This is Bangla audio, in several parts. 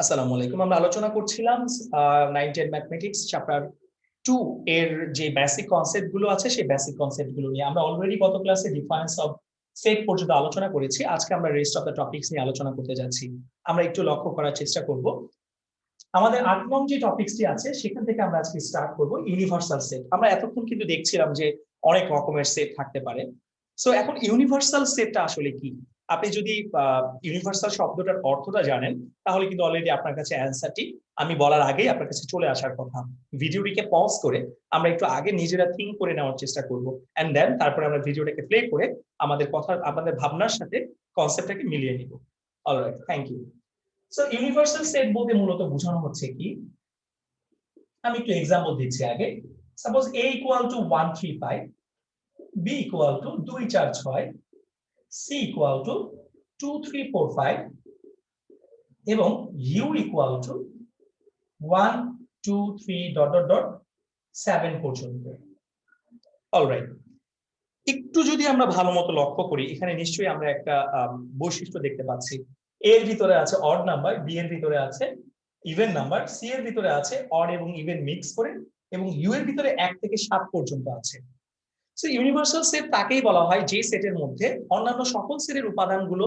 আসসালামু আলাইকুম। আমরা আলোচনা করছিলাম 9-10 ম্যাথমেটিক্স চ্যাপ্টার 2 এর যে বেসিক কনসেপ্ট গুলো আছে সেই বেসিক কনসেপ্ট গুলো নিয়ে আমরা অলরেডি গত ক্লাসে ডিফারেন্স অফ সেট পর্যন্ত আলোচনা করেছি। আজকে আমরা রেস্ট অফ দ্য টপিকস নিয়ে আলোচনা করতে যাচ্ছি। আমরা একটু লক্ষ্য করার চেষ্টা করব। আমাদের 8 নং যে টপিকসটি আছে সেখান থেকে আমরা আজকে স্টার্ট করব ইউনিভার্সাল সেট। আমরা এতক্ষণ কিন্তু দেখছিলাম যে অনেক রকমের সেট থাকতে পারে। সো এখন ইউনিভার্সাল সেটটা আসলে কি? আপনি যদি ইউনিভার্সাল শব্দটার অর্থটা জানেন তাহলে কিন্তু অলরেডি আপনার কাছে অ্যান্সারটি আমি বলার আগেই আপনার কাছে চলে আসার কথা। ভিডিওটিকে পজ করে আমরা একটু আগে নিজেরা থিঙ্ক করে নেওয়ার চেষ্টা করব, এন্ড দেন তারপরে আমরা ভিডিওটাকে প্লে করে আমাদের কথা আমাদের ভাবনার সাথে কনসেপ্টটাকে মিলিয়ে নিব। Alright, thank you. So universal set বলতে মূলত বোঝানো হচ্ছে কি, আমি একটু এক্সাম্পল দিচ্ছি আগে। Suppose a equal to 1 3 5, b equal to 2 4 6, c equal to 2 3 4 5 এবং u equal to 1 2 3 dot dot dot 7 পর্যন্ত। অলরাইট, একটু যদি আমরা ভালো মতো লক্ষ্য করি এখানে নিশ্চয়ই আমরা একটা বৈশিষ্ট্য দেখতে পাচ্ছি। এর ভিতরে আছে অড নাম্বার, বি এর ভিতরে আছে ইভেন নাম্বার, সি এর ভিতরে আছে অড এবং ইভেন মিক্স করে, এবং ইউ এর ভিতরে 1 থেকে 7 পর্যন্ত আছে। সো ইউনিভার্সাল সেট তাকেই বলা হয় যে সেটের মধ্যে অন্যান্য সকল সেটের উপাদানগুলো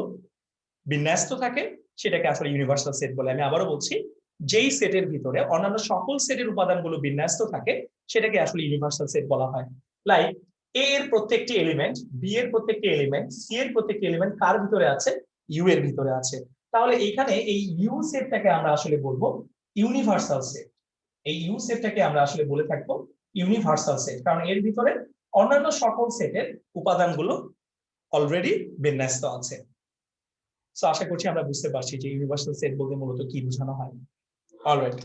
বিন্যস্ত থাকে, সেটাকে আসলে ইউনিভার্সাল সেট বলে। আমি আবারও বলছি, যেই সেটের ভিতরে অন্যান্য সকল সেটের উপাদানগুলো বিন্যস্ত থাকে সেটাকে আসলে ইউনিভার্সাল সেট বলা হয়। লাইক এ এর প্রত্যেকটি এলিমেন্ট, বি এর প্রত্যেকটি এলিমেন্ট, সি এর প্রত্যেকটি এলিমেন্ট কার ভিতরে আছে? ইউ এর ভিতরে আছে। তাহলে এইখানে এই ইউ সেটটাকে আমরা আসলে বলবো ইউনিভার্সাল সেট। এই ইউ সেটটাকে আমরা আসলে বলে থাকবো ইউনিভার্সাল সেট, কারণ এর ভিতরে অন্যান্য সকল সেটের উপাদানগুলো অলরেডি বিন্যস্ত আছে। সো আশা করছি আমরা বুঝতে পারছি যে ইউনিভার্সাল সেট বলতে মূলত কি বোঝানো হয়। অলরাইট,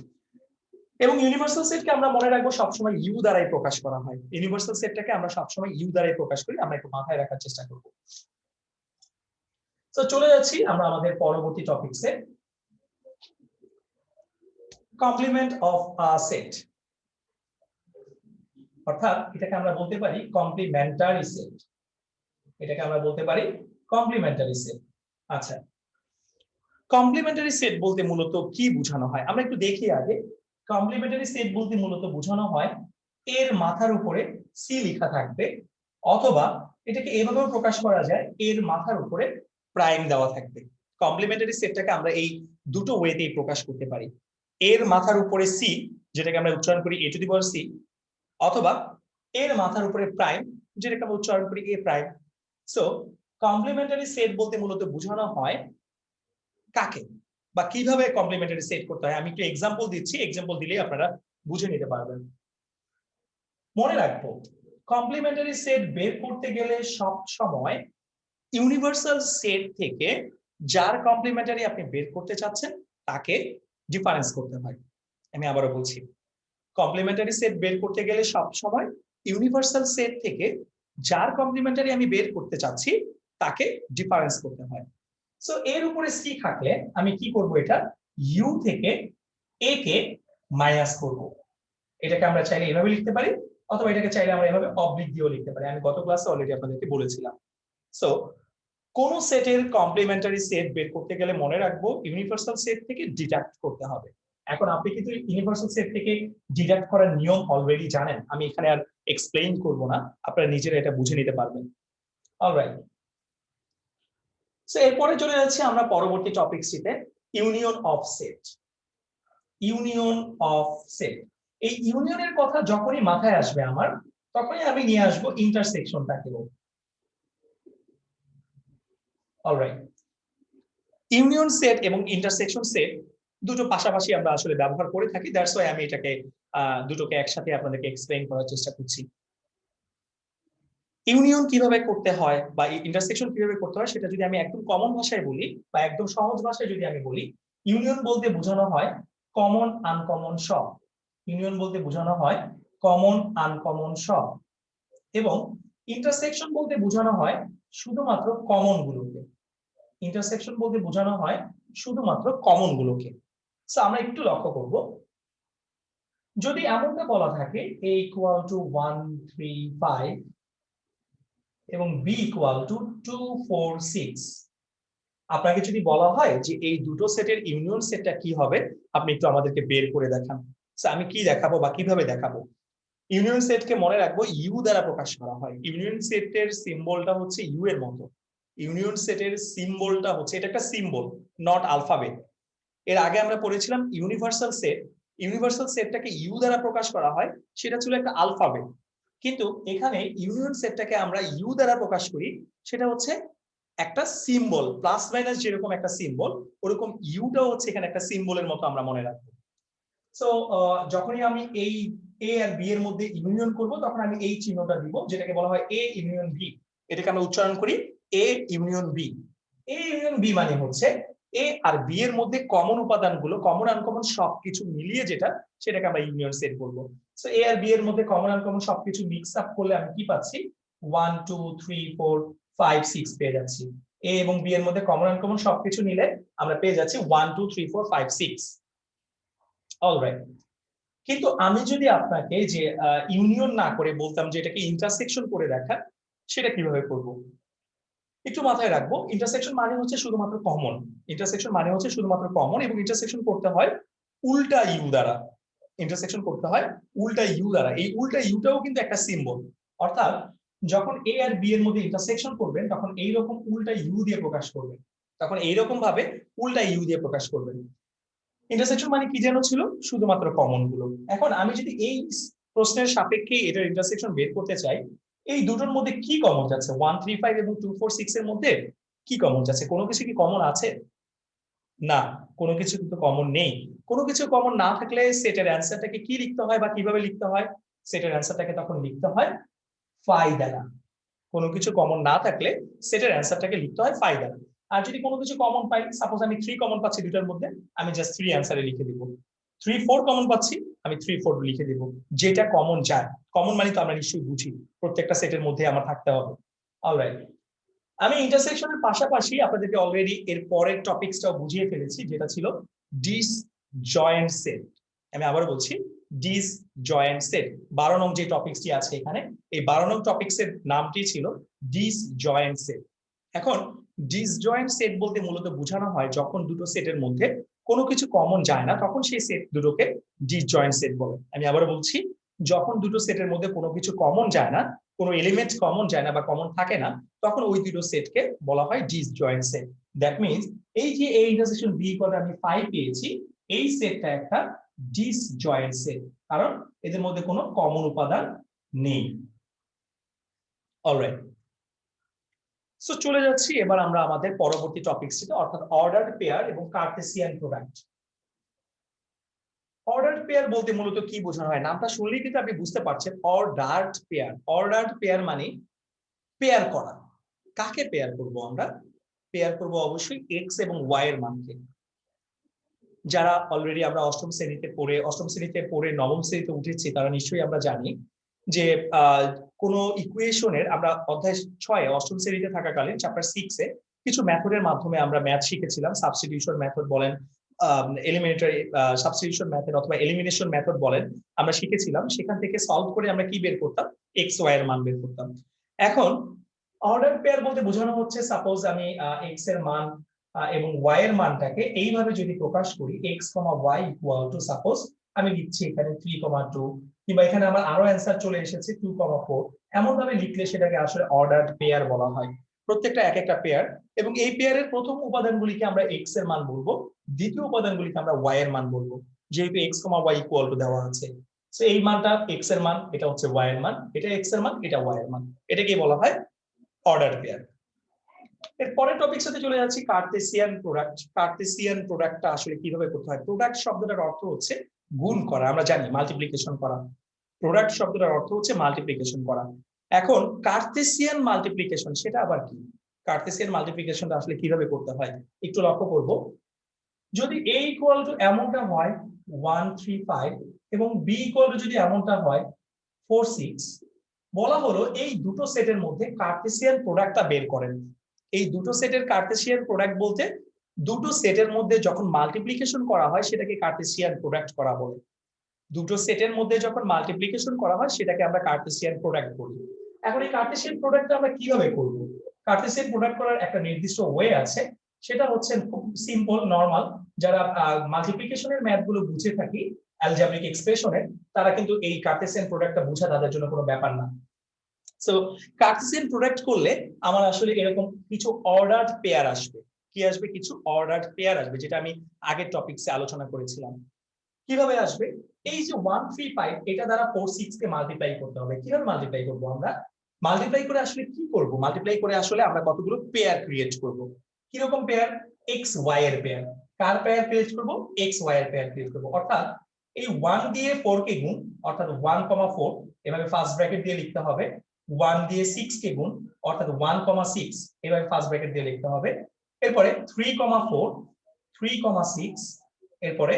এবং ইউনিভার্সাল সেটকে আমরা মনে রাখবো সবসময় ইউ দ্বারাই প্রকাশ করা হয়। ইউনিভার্সাল সেটটাকে আমরা সবসময় ইউ দ্বারাই প্রকাশ করি, আমরা একটু মাথায় রাখার চেষ্টা করব। তো চলে যাচ্ছি আমরা আমাদের পরবর্তী টপিকসে, কমপ্লিমেন্ট অফ আ সেট, অর্থাৎ এটাকে আমরা বলতে পারি কমপ্লিমেন্টারি সেট। এটাকে আমরা বলতে পারি কমপ্লিমেন্টারি সেট। আচ্ছা, কমপ্লিমেন্টারি সেট বলতে মূলত কি বোঝানো হয় আমরা একটু দেখি আগে। কমপ্লিমেন্টারি সেট বলতে মূলত বোঝানো হয় এর মাথার উপরে সি লেখা থাকবে, অথবা এটাকে এভাবেও প্রকাশ করা যায় এর মাথার উপরে প্রাইম দেওয়া থাকবে। কমপ্লিমেন্টারি সেটটাকে আমরা এই দুটো ওয়েতেই প্রকাশ করতে পারি। এর মাথার উপরে সি, যেটাকে আমরা উচ্চারণ করি এ টু দি পাওয়ার সি, অথবা এর মাথার উপরে প্রাইম, যেটাকে আমরা উচ্চারণ করি এ প্রাইম। সো কমপ্লিমেন্টারি সেট বলতে মূলত বোঝানো হয় কাকে বা কিভাবে কমপ্লিমেন্টারি সেট করতে হয়। আমি একটু এক্সাম্পল দিচ্ছি, এক্সাম্পল দিলেই আপনারা বুঝে নিতে পারবেন। মনে রাখবো, কমপ্লিমেন্টারি সেট বের করতে গেলে সব সময় ইউনিভার্সাল সেট থেকে যার কমপ্লিমেন্টারি আপনি বের করতে চাচ্ছেন তাকে ডিফারেন্স করতে হয়। আমি আবারও বলছি, কমপ্লিমেন্টারি সেট বের করতে গেলে সব সময় ইউনিভার্সাল সেট থেকে যার কমপ্লিমেন্টারি আমি বের করতে চাচ্ছি তাকে ডিফারেন্স করতে হয়। সো এর উপরে সি থাকলে আমি কি করব, এটা ইউ থেকে এ কে মাইনাস করব। এটাকে আমরা চাইলে এভাবে লিখতে পারি, অথবা এটাকে চাইলে আমরা এভাবে অবলিক দিয়েও লিখতে পারি। আমি গত ক্লাসে অলরেডি আপনাদেরকে বলেছিলাম। সো কোন সেটের কমপ্লিমেন্টারি সেট বের করতে গেলে মনে রাখবো ইউনিভার্সাল সেট থেকে ডিডাক্ট করতে হবে। এখন আপনি কিন্তু ইউনিভার্সাল সেট থেকে ডিডাক্ট করার নিয়ম অলরেডি জানেন, আমি এখানে আর এক্সপ্লেইন করব না, আপনারা নিজেরা এটা বুঝে নিতে পারবেন। অলরাইট, সো এরপরে চলে যাচ্ছি আমরা পরবর্তী টপিকটিতে, union of set. Union of set, এই ইউনিয়নের কথা যখনই মাথায় আসবে আমার, তখনই আমি নিয়ে আসবো ইন্টারসেকশনটাকে। অলরাইট, ইউনিয়ন সেট এবং ইন্টারসেকশন সেট দুটো পাশাপাশি আমরা আসলে ব্যবহার করে থাকি, দ্যাটস ওয়াই আমি এটাকে দুটোকে একসাথে আপনাদেরকে এক্সপ্লেইন করার চেষ্টা করছি। ইউনিয়ন কিভাবে করতে হয় বা ইন্টারসেকশন কিভাবে করতে হয় সেটা যদি আমি একদম কমন ভাষায় বলি বা একদম সহজ ভাষায় যদি আমি বলি, ইউনিয়ন বলতে বোঝানো হয় কমন আনকমন সব। ইউনিয়ন বলতে বোঝানো হয় কমন আনকমন সব, এবং ইন্টারসেকশন বলতে বোঝানো হয় শুধুমাত্র কমন গুলোকে। ইন্টারসেকশন বলতে বোঝানো হয় শুধুমাত্র কমন গুলোকে। সো আমরা একটু লক্ষ্য করব, যদি এমনটা বলা থাকে a ইকুয়াল টু 1 3 5 এবং b ইকুয়াল টু 2 4 6, আপনাকে যদি বলা হয় যে এই দুটো সেটের ইউনিয়ন সেটটা কি হবে, আপনি একটু আমাদেরকে বের করে দেখান। আমি কি দেখাবো বা কিভাবে দেখাবো? ইউনিয়ন সেটকে মনে রাখবো ইউ দ্বারা প্রকাশ করা হয়। ইউনিয়ন সেটের সিম্বলটা হচ্ছে ইউ এর মতো। ইউনিয়ন সেটের সিম্বলটা হচ্ছে, এটা একটা সিম্বল, নট আলফাবেট। এর আগে আমরা পড়েছিলাম ইউনিভার্সাল সেট। ইউনিভার্সাল সেটটাকে ইউ দ্বারা প্রকাশ করা হয়, সেটা ছিল একটা আলফাবেট। কিন্তু এখানে ইউনিয়ন সেটটাকে আমরা ইউ দ্বারা প্রকাশ করি, সেটা হচ্ছে একটা সিম্বল, প্লাস মাইনাস যেরকম একটা সিম্বল, ওরকম ইউটাও হচ্ছে এখানে একটা সিম্বলের মতো আমরা মনে রাখবো। সো যখনই আমি এই এ আর বি এর মধ্যে ইউনিয়ন করব, তখন আমি এই চিহ্নটা দিব, যেটাকে বলা হয় এ ইউনিয়ন বি। এটাকে আমরা উচ্চারণ করি A union B. A union B মানে হচ্ছে এ আর বি এর মধ্যে কমন উপাদানগুলো, কমন আনকমন সবকিছু মিলিয়ে যেটা, সেটাকে আমরা ইউনিয়ন সেট বলবো। সো এ আর বি এর মধ্যে কমন আনকমন সবকিছু মিক্স আপ করলে আমি কি পাচ্ছি? 1 2 3 4 5 6 পেয়ে যাচ্ছি। এ এবং বি এর মধ্যে কমন আনকমন সবকিছু নিলে আমরা পেয়ে যাচ্ছি 1 2 3 4 5 6। অলরাইট। কিন্তু আমি যদি আপনাকে যে ইউনিয়ন না করে বলতাম যে এটাকে ইন্টারসেকশন করে দেখা, সেটা কিভাবে করব? একটু মাথায় রাখবো, ইন্টারসেকশন মানে হচ্ছে শুধুমাত্র কমন। ইন্টারসেকশন মানে হচ্ছে শুধুমাত্র কমন, এবং ইন্টারসেকশন করতে হয় উল্টা ইউ দ্বারা। ইন্টারসেকশন করতে হয় উল্টা ইউ দ্বারা। এই উল্টা ইউটাও কিন্তু একটা সিম্বল। অর্থাৎ যখন এ আর বি এর মধ্যে ইন্টারসেকশন করবেন, তখন এইরকম উল্টা ইউ দিয়ে প্রকাশ করবেন। তখন এইরকম ভাবে উল্টা ইউ দিয়ে প্রকাশ করবেন। ইন্টারসেকশন মানে কি যেন ছিল? শুধুমাত্র কমন গুলো। এখন আমি যদি এই প্রশ্নের সাপেক্ষে এটার ইন্টারসেকশন বের করতে চাই, এই দুটোর মধ্যে কি কমন যাচ্ছে? 135 এবং 246 এর মধ্যে কি কমন যাচ্ছে? কোনো কিছু কি কমন আছে? না, কোনো কিছু কিন্তু কমন নেই। কোনো কিছু কমন না থাকলে সেটের অ্যান্সারটাকে কি লিখতে হয় বা কিভাবে লিখতে হয়? সেটের অ্যান্সারটাকে তখন লিখতে হয় ফাই দ্বারা। কোনো কিছু কমন না থাকলে সেটের অ্যান্সারটাকে লিখতে হয় ফাই দ্বারা। আর যদি কোনো কিছু কমন পাই, সাপোজ আমি 3 কমন পাচ্ছি দুটার মধ্যে, আমি জাস্ট 3 অ্যান্সারে লিখে দিব। 3 4 কমন পাচ্ছি, আমি 3 4 লিখে দিব। যেটা কমন যায়, কমন মানে তো আমরা নিশ্চয়ই বুঝি প্রত্যেকটা সেটের মধ্যে আমার থাকতে হবে। অলরাইট। আমি ইন্টারসেকশনের পাশাপাশি আপনাদেরকে অলরেডি এর পরের টপিকসটাও বুঝিয়ে ফেলেছি, যেটা ছিল ডিসজয়েন্ট সেট। আমি আবার বলছি, ডিসজয়েন্ট সেট 12 নং যে টপিকসটি আছে এখানে, এই 12 নং টপিকসের নামটি ছিল ডিসজয়েন্ট সেট। এখন ডিসজয়েন্ট সেট বলতে মূলত বোঝানো হয় যখন দুটো সেটের মধ্যে কোনো কিছু কমন যায় না, তখন সেই সেট দুটোকে ডিসজয়েন্ট সেট বলে। আমি আবার বলছি, যখন দুটো সেটের মধ্যে কোনো কিছু কমন যায় না, কোনো এলিমেন্ট কমন যায় না বা কমন থাকে না, তখন ওই দুটো সেটকে বলা হয় ডিসজয়েন্ট সেট। দ্যাট মিন্স এই যে এ ইন্টারসেকশন বি ইকুয়াল আমি 5 পেয়েছি, এই সেটটা একটা ডিসজয়েন্ট সেট, কারণ এদের মধ্যে কোনো কমন উপাদান নেই। অলরাইট। সো চলে যাচ্ছি এবার আমরা আমাদের পরবর্তী টপিকসটিতে, অর্থাৎ অর্ডারড পেয়ার এবং কার্টেসিয়ান প্রোডাক্ট। অর্ডারড পেয়ার বলতে মূলত কি বোঝানো হয়? নামটা শুনলেই কিন্তু আপনি বুঝতে পারছেন, অর্ডারড পেয়ার। অর্ডারড পেয়ার মানে পেয়ার করা। কাকে পেয়ার করব আমরা? পেয়ার করব অবশ্যই এক্স এবং ওয়াই এর মানকে। যারা অলরেডি আমরা অষ্টম শ্রেণীতে পড়ে নবম শ্রেণীতে উঠেছি, তারা নিশ্চয়ই আমরা জানি যে কোন ইকুয়েশনের আমরা অধ্যায় 6 অষ্টম শ্রেণীতে থাকাকালীন চ্যাপ্টার 6 এ কিছু মেথডের মাধ্যমে আমরা ম্যাথ শিখেছিলাম। সাবস্টিটিউশন মেথড বলেন, এলিমিনেটরি সাবস্টিটিউশন মেথড অথবা এলিমিনেশন মেথড বলেন, আমরা শিখেছিলাম। সেখান থেকে সলভ করে আমরা কি বের করতাম? এক্স ওয়াই এর মান বের করতাম। এখন অর্ডার পেয়ার বলতে বোঝানো হচ্ছে, সাপোজ আমি এক্স এর মান এবং ওয়াই এর মানটাকে এইভাবে যদি প্রকাশ করি, x comma y equal to, suppose আমি লিখছি এখানে 3,2, কিংবা এখানে আমার আরো অ্যান্সার চলে এসেছে 2,4, এমন ভাবে লিখলে সেটাকে আসলে অর্ডারড পেয়ার বলা হয়। প্রত্যেকটা এক একটা পেয়ার, এবং এই পেয়ারের প্রথম উপাদানগুলিকে আমরা এক্স এর মান বলবো, দ্বিতীয় উপাদানগুলিকে আমরা ওয়াই এর মান বলবো, যেহেতু x comma y equal to দেওয়া আছে। তো এই মানটা এক্স এর মান, এটা হচ্ছে ওয়াই এর মান, এটা এক্স এর মান, এটা ওয়াই এর মান, এটাকে বলা হয় অর্ডার পেয়ার। এর পরের টপিক সাথে চলে যাচ্ছি কার্টেসিয়ান প্রোডাক্ট। কার্টেসিয়ান প্রোডাক্টটা আসলে কিভাবে করতে হয়? প্রোডাক্ট শব্দটার অর্থ হচ্ছে গুণ করা, আমরা জানি মাল্টিপ্লিকেশন করা। প্রোডাক্ট শব্দটার অর্থ হচ্ছে মাল্টিপ্লিকেশন করা। এখন কার্টেসিয়ান মাল্টিপ্লিকেশন সেটা আবার কি? কার্টেসিয়ান মাল্টিপ্লিকেশনটা আসলে কিভাবে করতে হয় একটু লক্ষ্য করব। যদি a ইকুয়াল টু এমনটা হয় 135 এবং b ইকুয়াল টু যদি এমনটা হয় 46, বলা হলো এই দুটো সেটের মধ্যে কার্টেসিয়ান প্রোডাক্টটা বের করেন। এই দুটো সেটের কার্টেসিয়ান প্রোডাক্ট বলতে দুটো সেটের মধ্যে যখন মাল্টিপ্লিকেশন করা হয় সেটাকে কার্টেসিয়ান প্রোডাক্ট করা বলে। দুটো সেটের মধ্যে যখন মাল্টিপ্লিকেশন করা হয় সেটাকে আমরা কার্টেসিয়ান প্রোডাক্ট বলি। এখন এই কার্টেসিয়ান প্রোডাক্টটা আমরা কিভাবে করব? কার্টেসিয়ান প্রোডাক্ট করার একটা নির্দিষ্ট ওয়ে আছে, সেটা হচ্ছে খুব সিম্পল নরমাল। যারা মাল্টিপ্লিকেশনের ম্যাথ গুলো বুঝে থাকি অ্যালজেব্রিক এক্সপ্রেশনের, তারা কিন্তু এই কার্টেসিয়ান প্রোডাক্টটা বোঝা তাদের জন্য কোনো ব্যাপার না। সো কার্টেসিয়ান প্রোডাক্ট করলে আমার আসলে এরকম কিছু অর্ডার্ড পেয়ার আসবে। কি আসবে? কিছু অর্ডার্ড পেয়ার আসবে, যেটা আমি আগের টপিকসে আলোচনা করেছিলাম। কিভাবে আসবে? এই যে 135 এটা দ্বারা 46 কে মাল্টিপ্লাই করতে হবে। কিভাবে মাল্টিপ্লাই করব আমরা? মাল্টিপ্লাই করে আসলে কি করব? মাল্টিপ্লাই করে আসলে আমরা কতগুলো পেয়ার ক্রিয়েট করব। কি রকম পেয়ার? x y এর পেয়ার। কার পেয়ার ক্রিয়েট করব? x y এর পেয়ার ক্রিয়েট করব। অর্থাৎ এই 1 দিয়ে 4 কে গুণ, অর্থাৎ 1,4 এভাবে ফার্স্ট ব্র্যাকেট দিয়ে লিখতে হবে। 1 দিয়ে 6 কে গুণ, অর্থাৎ 1,6 এভাবে ফার্স্ট ব্র্যাকেট দিয়ে লিখতে হবে। এরপরে 3,4 3,6 এরপরে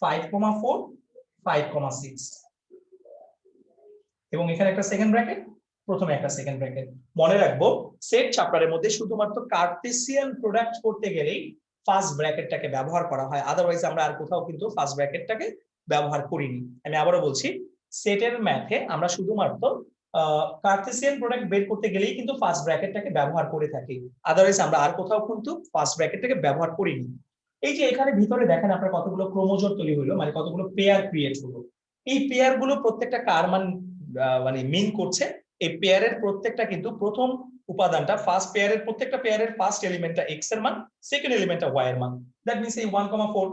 5,4 5,6 এবং এখানে একটা সেকেন্ড ব্র্যাকেট, প্রথমে একটা সেকেন্ড ব্র্যাকেট। মনে রাখবো সেট চ্যাপ্টারের মধ্যে শুধুমাত্র কার্টেসিয়ান প্রোডাক্ট করতে গেলেই ফার্স্ট ব্র্যাকেটটাকে ব্যবহার করা হয়, আদারওয়াইজ আমরা আর কোথাও কিন্তু ফার্স্ট ব্র্যাকেটটাকে ব্যবহার করিনি। আমি আবারও বলছি, সেটের ম্যাথে আমরা শুধুমাত্র কার্টেসিয়ান প্রোডাক্ট বের করতে গেলেই কিন্তু ফার্স্ট ব্র্যাকেটটাকে ব্যবহার করে থাকি, আদারওয়াইজ আমরা আর কোথাও কিন্তু ফার্স্ট ব্র্যাকেটটাকে ব্যবহার করিনি। এই যে এখানে ভিতরে দেখেন আপনার কতগুলো ক্রোমোজোম তৈরি হলো, মানে কতগুলো পেয়ার ক্রিয়েট হলো। এই পেয়ার গুলো প্রত্যেকটা কার মান মানে মিন করছে? এই পেয়ারের প্রত্যেকটা কিন্তু প্রথম উপাদানটা, ফার্স্ট পেয়ারের প্রত্যেকটা পেয়ারের ফার্স্ট এলিমেন্টটা x এর মান, সেকেন্ড এলিমেন্টটা y এর মান। দ্যাট মিন্স এই 1,4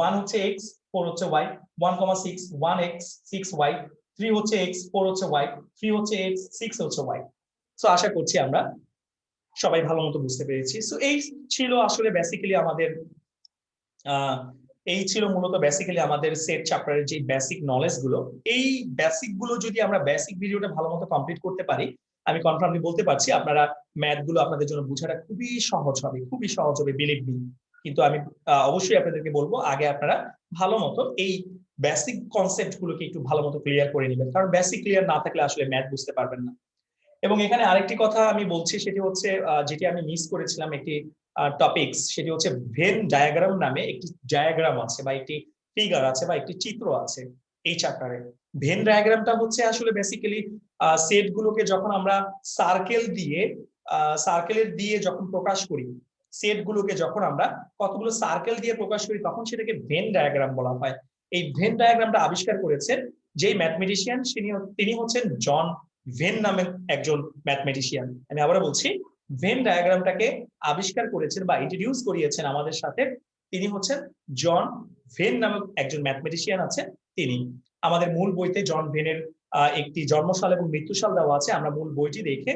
1 হচ্ছে x 4 হচ্ছে y, 1,6 1x 6y, 3 হচ্ছে x 4 হচ্ছে y, 3 হচ্ছে x 6 হচ্ছে y। সো আশা করছি আমরা সবাই ভালো মতো বুঝতে পেরেছি। সো এই ছিল আসলে বেসিক্যালি আমাদের এই ছিল মূলত বেসিক্যালি আমাদের সেট চ্যাপ্টারের যে বেসিক নলেজ গুলো। এই বেসিক গুলো যদি আমরা বেসিক ভিডিওটা ভালো মতো কমপ্লিট করতে পারি, আমি কনফার্মলি বলতে পারছি আপনারা ম্যাথ গুলো আপনাদের জন্য বোঝাটা খুবই সহজ হবে, খুবই সহজ হবে, বিলিভ মি। কিন্তু আমি অবশ্যই আপনাদেরকে বলবো আগে আপনারা ভালো মতো এই বেসিক কনসেপ্ট গুলোকে একটু ভালো মতো ক্লিয়ার করে নেবেন, কারণ বেসিক ক্লিয়ার না থাকলে আসলে ম্যাথ বুঝতে পারবেন না। এবং এখানে আরেকটি কথা আমি বলছি, সেটি হচ্ছে যেটি আমি মিস করেছিলাম একটি টপিকস, সেটি হচ্ছে ভেন ডায়াগ্রাম নামে একটি ডায়াগ্রাম আছে বা একটি ফিগার আছে বা একটি চিত্র আছে এই চ্যাপ্টারে। ভেন ডায়াগ্রামটা হচ্ছে আসলে বেসিক্যালি সেট গুলোকে যখন আমরা সার্কেলের দিয়ে যখন প্রকাশ করি, সেট গুলোকে যখন আমরা কতগুলো সার্কেল দিয়ে প্রকাশ করি, তখন সেটাকে ভেন ডায়াগ্রাম বলা হয়। এই ভেন ডায়াগ্রামটা আবিষ্কার করেছেন যেই ম্যাথমেটিশিয়ান, তিনি হচ্ছেন জন ভেন নামের একজন ম্যাথমেটিশিয়ান। আমি আবারও বলছি, ভেন ডায়াগ্রামটাকে আবিষ্কার করেছেন বা ইন্ট্রোডিউস করিয়েছেন আমাদের সাথে, তিনি হচ্ছেন জন ভেন নামক একজন ম্যাথমেটিশিয়ান আছেন তিনি। আমাদের মূল বইতে জন ভেনের একটি জন্মসাল এবং মৃত্যুসাল দেওয়া আছে। আমরা মূল বইটি দেখে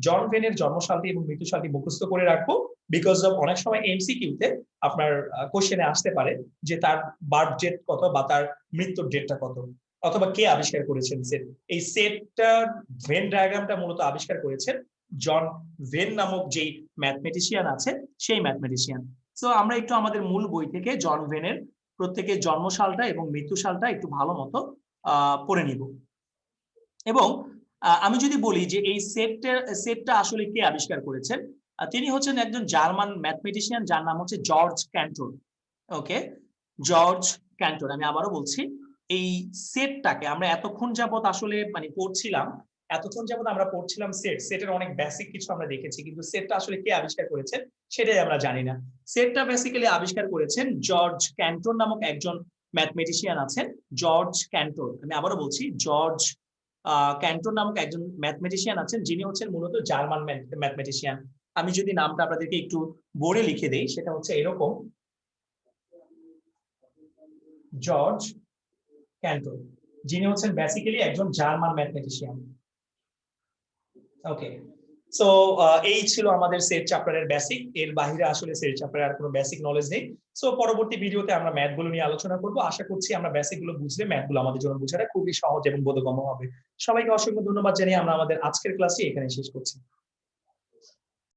জন ভেনের জন্মসালটি এবং মৃত্যুসালটি মুখস্থ করে রাখবো, বিকজ অফ অনেক সময় এমসিকিউতে আপনার কোশ্চেনে আসতে পারে যে তার বার্থ ডেট কত বা তার মৃত্যুর ডেটটা কত, অথবা কে আবিষ্কার করেছেন সেট। এই সেটটার ভেন ডায়াগ্রামটা মূলত আবিষ্কার করেছেন জন ভেন নামক যেই ম্যাথমেটিশিয়ান আছে, সেই ম্যাথমেটিশিয়ান। সো আমরা একটু আমাদের মূল বই থেকে জন ভেনের প্রত্যেকের জন্মসালটা এবং মৃত্যুসালটা একটু ভালো মতো পড়ে নিব। এবং আমি যদি বলি যে এই সেটটা আসলে কে আবিষ্কার করেছেন, তিনি হচ্ছেন একজন জার্মান ম্যাথমেটিশিয়ান যার নাম হচ্ছে জর্জ ক্যান্টর। ওকে, জর্জ ক্যান্টর। আমি আবারও বলছি, এই সেটটাকে আমরা এতক্ষণ যাবত আসলে মানে পড়ছিলাম, সেটের অনেক বেসিক কিছু আমরা দেখেছি, কিন্তু সেটটা আসলে কে আবিষ্কার করেছেন সেটাই আমরা জানি না। সেটটা বেসিক্যালি আবিষ্কার করেছেন জর্জ ক্যান্টর নামক একজন ম্যাথমেটিশিয়ান আছেন, জর্জ ক্যান্টর। আমি আবারও বলছি, জর্জ ক্যান্টর নামক একজন ম্যাথমেটিশিয়ান আছেন, যিনি হচ্ছেন মূলত জার্মান ম্যাথমেটিশিয়ান। আমি যদি নামটা আপনাদেরকে একটু বোর্ডে লিখে দেই, সেটা হচ্ছে এরকম, জর্জ ক্যান্টর, যিনি হচ্ছেন বেসিক্যালি একজন জার্মান ম্যাথমেটিশিয়ান। ওকে, সো এই ছিল আমাদের সেট চ্যাপ্টারের বেসিক। এর বাইরে আসলে সেট চ্যাপ্টারের আর কোনো বেসিক নলেজ নেই। সো পরবর্তী ভিডিওতে আমরা ম্যাথ গুলো নিয়ে আলোচনা করব। আশা করছি আমরা বেসিক গুলো বুঝলে ম্যাথ গুলো আমাদের জন্য বোঝাটা খুবই সহজ এবং বোধগম্য হবে। সবাইকে অসংখ্য ধন্যবাদ জানিয়ে আমরা আমাদের আজকের ক্লাসটি এখানে শেষ করছি।